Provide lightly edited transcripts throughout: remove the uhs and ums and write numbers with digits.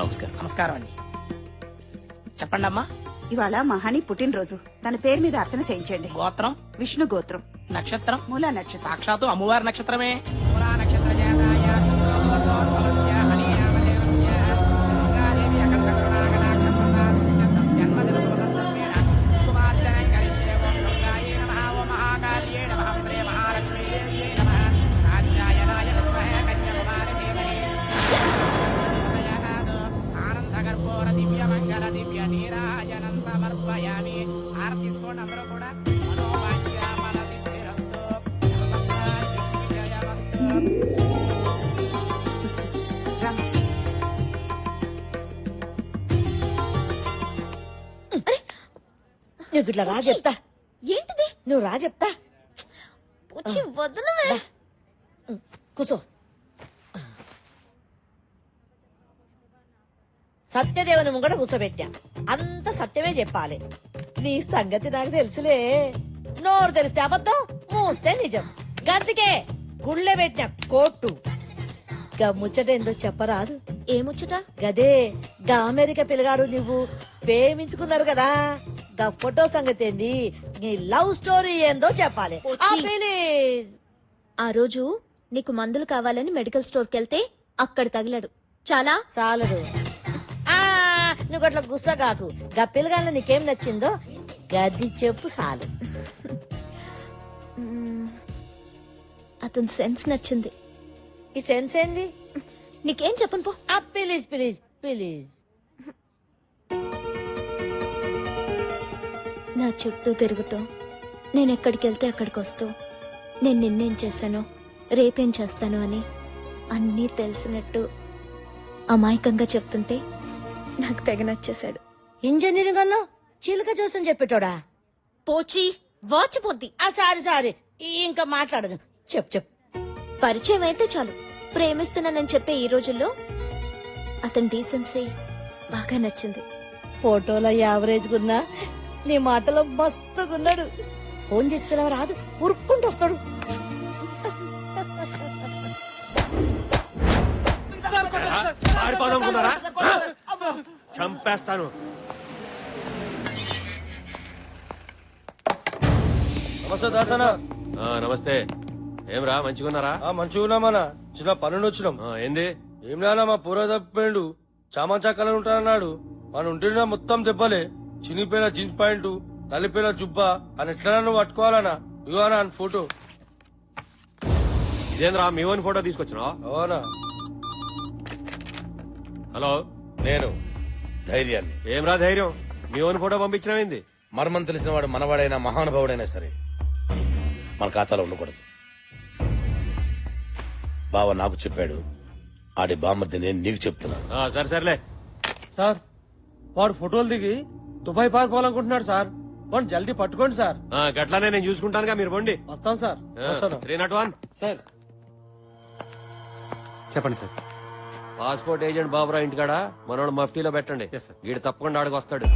నమస్కారం. నమస్కారం అండి. చెప్పండి అమ్మా. ఇవాళ మహాని పుట్టినరోజు. తన పేరు మీద అర్చన చేయించండి. గోత్రం? విష్ణు గోత్రం. నక్షత్రం? మూలా నక్షత్రం. సాక్షాత్తు అమ్మవారి నక్షత్రమే. నువ్వు ఇట్లా రా చెప్తా. ఏంటిది? నువ్వు రా చెప్తా. వచ్చి వదలవే. కూర్చో. సత్యదేవుని ముంగట కూర్చోబెట్టా. అంత సత్యమే చెప్పాలి. నీ సంగతి నాకు తెలుసులే. నోరు తెలిస్తే అబద్ధం, మూస్తే నిజం. గంతికే గుళ్ళె పెట్టిన కోట్టు. గమ్ముచ్చటేందో చెప్పరాదు. ఏముచ్చట? గదే గా అమెరికా పిల్లగాడు నువ్వు ప్రేమించుకున్నారు కదా. గా ఫోటో సంగతి ఏంది, నీ లవ్ స్టోరీ ఏందో చెప్పాలి. ఆ, ప్లీజ్. ఆ రోజు నీకు మందులు కావాలని మెడికల్ స్టోర్ కెళ్తే అక్కడ తగిలాడు. చాలా చాలదు. ఆ నువ్వు అట్లా గుస్సగాకు. గా పిల్లగాళ్ళ నీకేం నచ్చిందో గది చెప్పు చాలు. అతని సెన్స్ నచ్చింది. ఈ సెన్స్ ఏంది? నీకేం చెప్పను పో. ఆ, ప్లీజ్ ప్లీజ్ ప్లీజ్. నా చుట్టూ తిరుగుతూ నేను ఎక్కడికి వెళ్తే అక్కడికి వస్తూ నేను నిన్నేం చేశానో రేపేం చేస్తాను అని అన్నీ తెలిసినట్టు అమాయకంగా చెప్తుంటే నాకు తెగ నచ్చేశాడు. ఇంజనీరింగ్ అన్నా చిలుక చూసని చెప్పేటోడా? పోచి వాచిపోద్ది. ఆ సారీ సారీ, ఇంకా మాట్లాడదు. చెప్పు చెప్పు. పరిచయం అయితే చాలు ప్రేమిస్తున్నానని చెప్పే ఈ రోజుల్లో అతని డీసెన్సీ బాగా నచ్చింది. ఫోటోలో యావరేజ్ గున్నా, నీ మాటలో మస్తుగున్నాడు. ఫోన్ చేసి పిలవ రాదు, ఉరుక్కుంటూ వస్తాడు. చంపేస్తాను. నమస్తే దాసన. నమస్తే. ఏమ్రా మంచిగున్నారా? మంచిగున్నామన్నా. చిన్న పనుండి వచ్చినాం. ఏంది? ఏం నానా మా పూర్వ తప్పిపోయిండు. చామంచా కలర్ ఉంటానన్నాడు. మన ఉంటున్నా మొత్తం దెబ్బలే. చినిపోయిన జీన్స్ ప్యాంటు, నలిపోయిన జుబ్బా అని ఎట్లా నువ్వు పట్టుకోవాలనా? ఇవ్వనా అని ఫోటో. ఇదేంద్రా మీ ఓన్ ఫోటో తీసుకొచ్చినా? అవునా? హలో, నేను ధైర్యాన్ని. ఏమ్రా ధైర్యం? మీ ఓన్ ఫోటో పంపించినవింది. మర్మం తెలిసిన వాడు మనవాడైనా మహానుభావుడైనా సరే మన ఖాతాలో ఉండకూడదు. బావ నాకు చెప్పాడు, ఆడి బామ్మర్ది నేను నీకు చెప్తున్నా. సరే సర్లే. సార్, వాడు ఫోటోలు దిగి దుబాయ్ పారిపోవాలనుకుంటున్నాడు సార్. వాడు జల్దీ పట్టుకోండి సార్. గట్లానే నేను చూసుకుంటానుగా, మీరు పోండి. వస్తాం సార్. 301 సార్ చెప్పండి సార్. పాస్పోర్ట్ ఏజెంట్ బాబురా ఇంటికాడ మనోడు మఫ్టీలో పెట్టండి. వీడు తప్పకుండా ఆడికి వస్తాడు.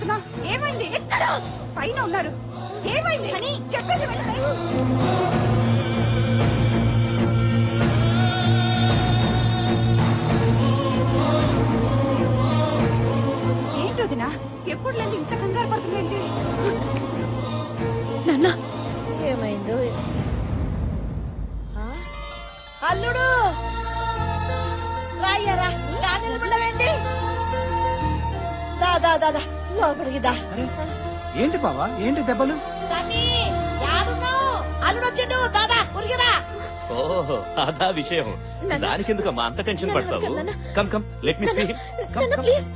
మాట్లాడుతున్నావు? ఏమైంది? పైన ఉన్నారు. ఏమైంది? చెప్పేసి వెళ్ళవే. ఏంటోదినా ఎప్పుడు లేదు ఇంత కంగారు పడుతుందేంటి? నాన్న ఏమైందో ఆ? అల్లుడు రాయ్యారా నిలబడవేంటి? దా దా దా దా, లోపలికి దా. ఏంటి బావా ఏంటి దెబ్బలు? తమ్మి, యాడున్నావ్? అల్లుడు వచ్చిండు, దాదా ఉరిగిరా. ఓహో అదా విషయం. దానికెందుకమ్మా అంత టెన్షన్ పడతావు? Come come let me see. Please.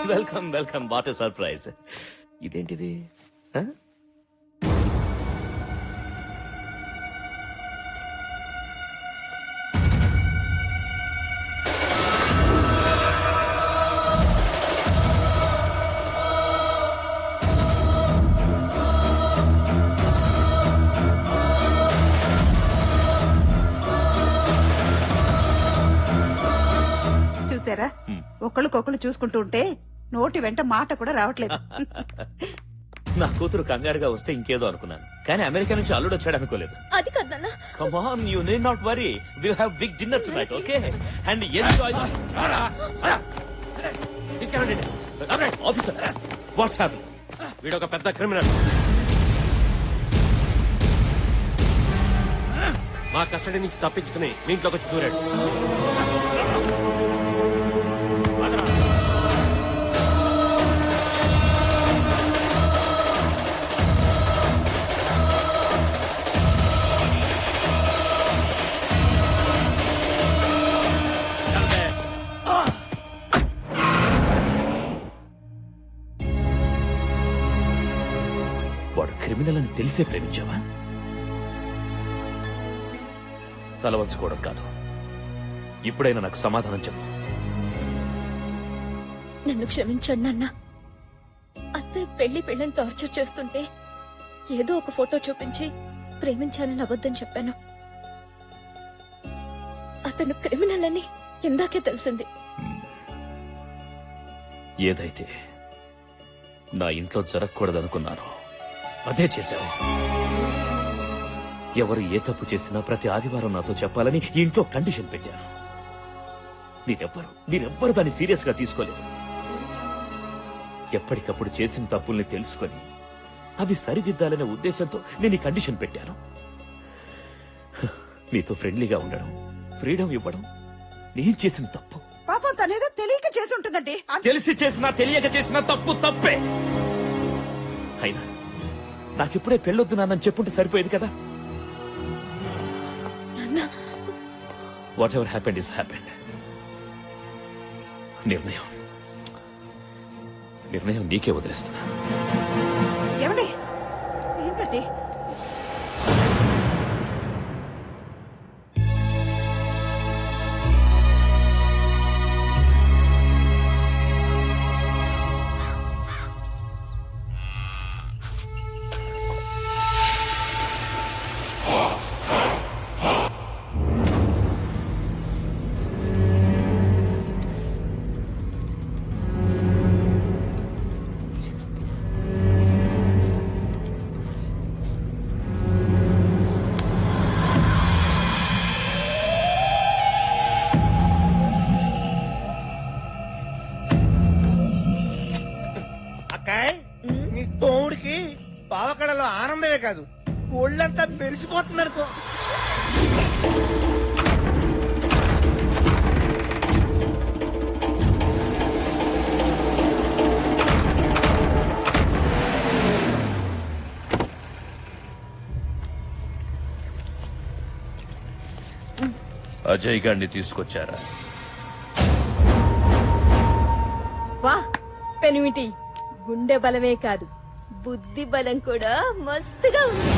Welcome welcome, what a surprise. ఇదేంటిది? ఆ? చూసారా, ఒకళ్ళకొకళ్ళు చూసుకుంటూ ఉంటే నోటి వెంట మాట కూడా రావట్లేదు. నా కూతురు కంగారుగా వస్తే ఇంకేదో అనుకున్నాను, కానీ అమెరికా నుంచి అల్లుడు వచ్చాడు అనుకోలేదు. అది కాదు నాన్న. Come on, you need not worry. We'll have big dinner tonight, okay? And enjoy. Officer, what's happening? వీడొక పెద్ద క్రిమినల్. మా కస్టడీ నుంచి తప్పించుకుని మీ ఇంట్లోకి వచ్చి దూరాడు. వాడు క్రిమినల్ అని తెలిసే ప్రేమించావా? తల వంచుకోవడం కాదు, ఇప్పుడైనా నాకు సమాధానం చెప్పు. నన్ను క్షమించండి నాన్న. అత్తయ్య పెళ్లిని టార్చర్ చేస్తుంటే ఏదో ఒక ఫోటో చూపించి ప్రేమించానని అబద్ధం చెప్పాను. అతను క్రిమినల్ అని ఇందాకే తెలిసింది. ఏదైతే నా ఇంట్లో జరగకూడదనుకున్నాను అదే చేశావు. ఎవరు ఏ తప్పు చేసినా ప్రతి ఆదివారం నాతో చెప్పాలని ఈ ఇంట్లో కండిషన్ పెట్టాను. మీరెవ్వరు దాన్ని సీరియస్ గా తీసుకోలేదు. ఎప్పటికప్పుడు చేసిన తప్పుల్ని తెలుసుకొని అవి సరిదిద్దాలనే ఉద్దేశంతో నేను ఈ కండిషన్ పెట్టాను. మీతో ఫ్రెండ్లీగా ఉండడం, ఫ్రీడమ్ ఇవ్వడం నేను చేసిన తప్పు. పాపం తనేదో తెలియక చేసి ఉంటుందండి. తెలిసి చేసినా తెలియక చేసినా తప్పు తప్పే. అయినా నాకిప్పుడే పెళ్ళొద్దు నాన్నని చెప్పుంటే సరిపోయేది కదా. What ever happened is happened. నిర్ణయం నీకే వదిలేస్తున్నా. ఏమండి ఏంటండి? నీ తోడికి పావకళలో ఆనందమే కాదు, ఒళ్ళంతా మెరిసిపోతుంది అనుకో. అజయ్ గారిని తీసుకొచ్చారా? వా పెనిమిటి, గుండె బలమే కాదు బుద్ధి బలం కూడా మస్తుగా ఉంది.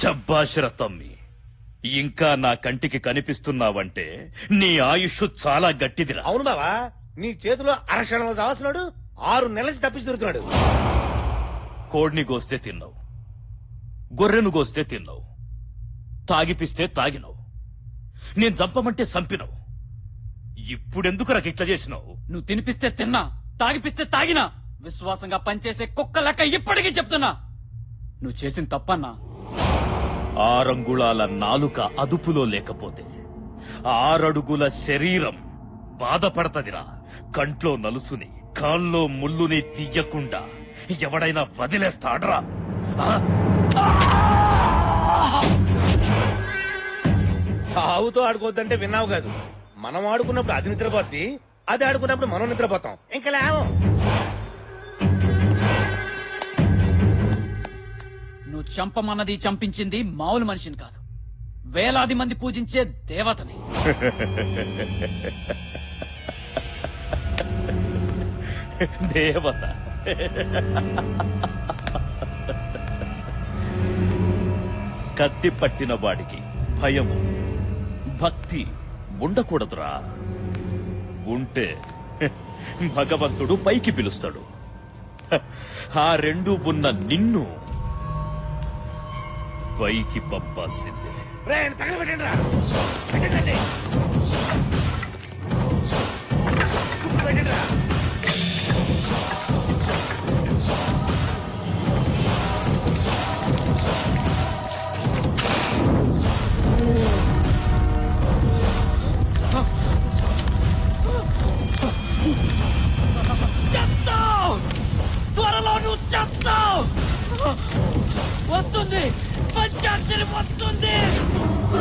శబ్బాషర తమ్మి, ఇంకా నా కంటికి కనిపిస్తున్నావంటే నీ ఆయుష్ చాలా గట్టిదిరా. అవును బావా, నీ చేతిలో అరక్షణంలో చావాల్సినాడు 6 నెలల నుంచి తప్పించి దొరుకుతున్నాడు. కోడిని గోస్తే తిన్నావు, గొర్రెను గోస్తే తిన్నావు, తాగిపిస్తే తాగినావు, నేను చంపమంటే చంపినావు. ఇప్పుడెందుకు నాకు ఇట్లా చేసినావు? నువ్వు తినిపిస్తే తిన్నా, తాగిపిస్తే తాగినా, విశ్వాసంగా పనిచేసే కుక్క లెక్క ఇప్పటికీ చెప్తున్నా నువ్వు చేసిన తప్పన్నా. 6 అంగుళాల నాలుక అదుపులో లేకపోతే 6 అడుగుల శరీరం బాధపడతదిరా. కంట్లో నలుసుని కాల్లో ముల్లుని తీయకుండా ఎవడైనా వదిలేస్తాడ్రా? ఆ? సావుతో ఆడుకోవద్దంటే విన్నావు కాదు. మనం ఆడుకున్నప్పుడు అది నిద్రపోద్ది, అది ఆడుకున్నప్పుడు మనం నిద్రపోతాం. ఇంకా లేవం. నువ్వు చంపమన్నది చంపించింది మామూలు మనిషిని కాదు, వేలాది మంది పూజించే దేవతని. దేవత కత్తి పట్టిన వాడికి భయము భక్తి ఉండకూడదురా. ఉంటే భగవంతుడు పైకి పిలుస్తాడు. ఆ రెండు ఉన్న నిన్ను పైకి పంపాల్సిందే. రే, తగలబెట్టండి రా.